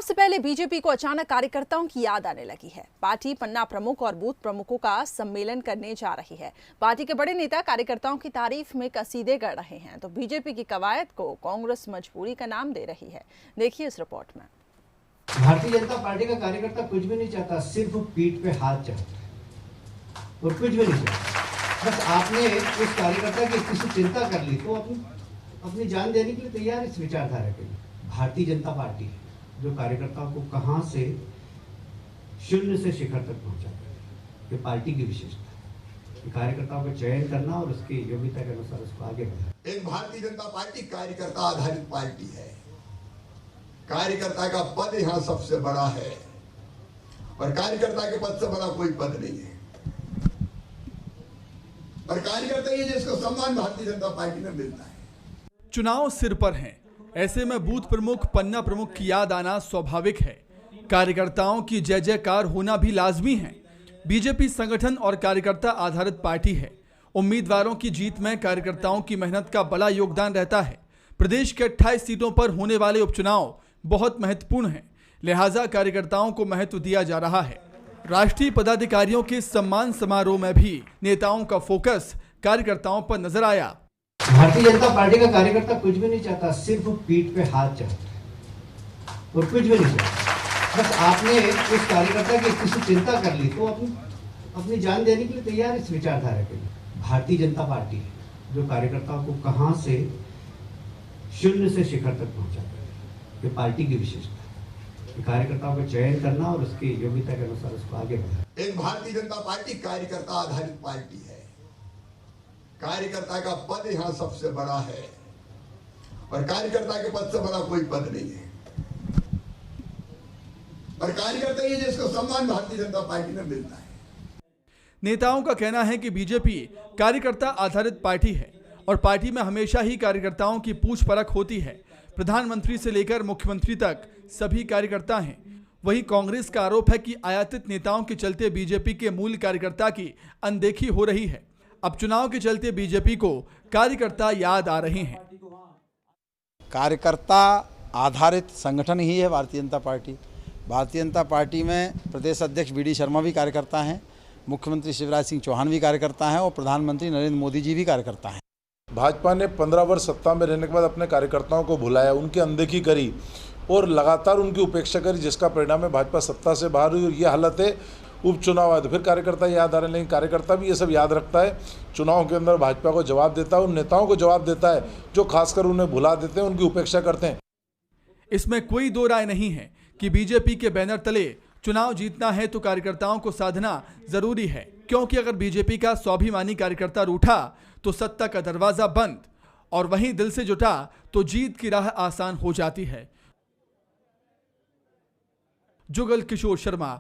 सबसे पहले बीजेपी को अचानक कार्यकर्ताओं की याद आने लगी है। पार्टी पन्ना प्रमुख और बूथ प्रमुखों का सम्मेलन करने जा रही है। पार्टी के बड़े नेता कार्यकर्ताओं की तारीफ में कसीदे गढ़ रहे हैं, तो बीजेपी की कवायद को कांग्रेस मजबूरी का नाम दे रही है। देखिए इस रिपोर्ट में। भारतीय जनता पार्टी का कार्यकर्ता कुछ भी नहीं चाहता, सिर्फ पीठ पे हाथ चाहता है और कुछ भी नहीं चाहता। बस आपने उस कार्यकर्ता की किसी चिंता कर ली तो अपनी जान देने के लिए तैयार इस विचारधारा के लिए। भारतीय जनता पार्टी है जो कार्यकर्ताओं को कहां से शून्य से शिखर तक पहुंचाता है। ये पार्टी की विशेषता है। कार्यकर्ताओं का चयन करना और उसकी योग्यता के अनुसार उसको आगे बढ़ाना। एक भारतीय जनता पार्टी कार्यकर्ता आधारित पार्टी है। कार्यकर्ता का पद यहां सबसे बड़ा है और कार्यकर्ता के पद से बड़ा कोई पद नहीं है। और कार्यकर्ता ये जिसको सम्मान भारतीय जनता पार्टी में मिलता है। चुनाव सिर पर हैं, ऐसे में बूथ प्रमुख पन्ना प्रमुख की याद आना स्वाभाविक है। कार्यकर्ताओं की जय जयकार होना भी लाजमी है। बीजेपी संगठन और कार्यकर्ता आधारित पार्टी है। उम्मीदवारों की जीत में कार्यकर्ताओं की मेहनत का बड़ा योगदान रहता है। प्रदेश के 28 सीटों पर होने वाले उपचुनाव बहुत महत्वपूर्ण हैं, लिहाजा कार्यकर्ताओं को महत्व दिया जा रहा है। राष्ट्रीय पदाधिकारियों के सम्मान समारोह में भी नेताओं का फोकस कार्यकर्ताओं पर नजर आया। भारतीय जनता पार्टी का कार्यकर्ता कुछ भी नहीं चाहता, सिर्फ पीठ पे हाथ चाहता है और कुछ भी नहीं चाहता। बस आपने उस कार्यकर्ता की किसी चिंता कर ली तो अपनी जान देने के लिए तैयार इस विचारधारा के लिए। भारतीय जनता पार्टी है जो कार्यकर्ताओं को कहां से शून्य से शिखर तक पहुंचाता है। ये पार्टी की विशेषता है। कार्यकर्ताओं का चयन करना और उसकी योग्यता के अनुसार उसको आगे बढ़ाना। एक भारतीय जनता पार्टी कार्यकर्ता आधारित पार्टी है। कार्यकर्ता का पद यहां सबसे बड़ा है और कार्यकर्ता के पद से बड़ा कोई पद नहीं है। और कार्यकर्ता ये जिसको सम्मान भारतीय जनता पार्टी में मिलता है। नेताओं का कहना है कि बीजेपी कार्यकर्ता आधारित पार्टी है और पार्टी में हमेशा ही कार्यकर्ताओं की पूछ परख होती है। प्रधानमंत्री से लेकर मुख्यमंत्री तक सभी कार्यकर्ता हैं। वहीं कांग्रेस का आरोप है कि आयातित नेताओं के चलते बीजेपी के मूल कार्यकर्ता की अनदेखी हो रही है। अब चुनाव के चलते बीजेपी को कार्यकर्ता याद आ रहे हैं। कार्यकर्ता आधारित संगठन ही है भारतीय जनता पार्टी। भारतीय जनता पार्टी में प्रदेश अध्यक्ष वी डी शर्मा भी कार्यकर्ता हैं, मुख्यमंत्री शिवराज सिंह चौहान भी कार्यकर्ता हैं और प्रधानमंत्री नरेंद्र मोदी जी भी कार्यकर्ता हैं। भाजपा ने 15 वर्ष सत्ता में रहने के बाद अपने कार्यकर्ताओं को भुलाया, उनकी अनदेखी करी और लगातार उनकी उपेक्षा करी, जिसका परिणाम है भाजपा सत्ता से बाहर हुई। और ये हालत है। उपचुनाव आए तो फिर कार्यकर्ता याद आ रहे हैं, लेकिन कार्यकर्ता भी ये सब याद रखता है। चुनाव के अंदर भाजपा को जवाब देता है, उन नेताओं को जवाब देता है जो खासकर उन्हें भुला देते हैं, उनकी उपेक्षा करते हैं। इसमें कोई दो राय नहीं है कि बीजेपी के बैनर तले चुनाव जीतना है तो कार्यकर्ताओं को साधना जरूरी है, क्योंकि अगर बीजेपी का स्वाभिमानी कार्यकर्ता रूठा तो सत्ता का दरवाजा बंद और वहीं दिल से जुटा तो जीत की राह आसान हो जाती है। जुगल किशोर शर्मा,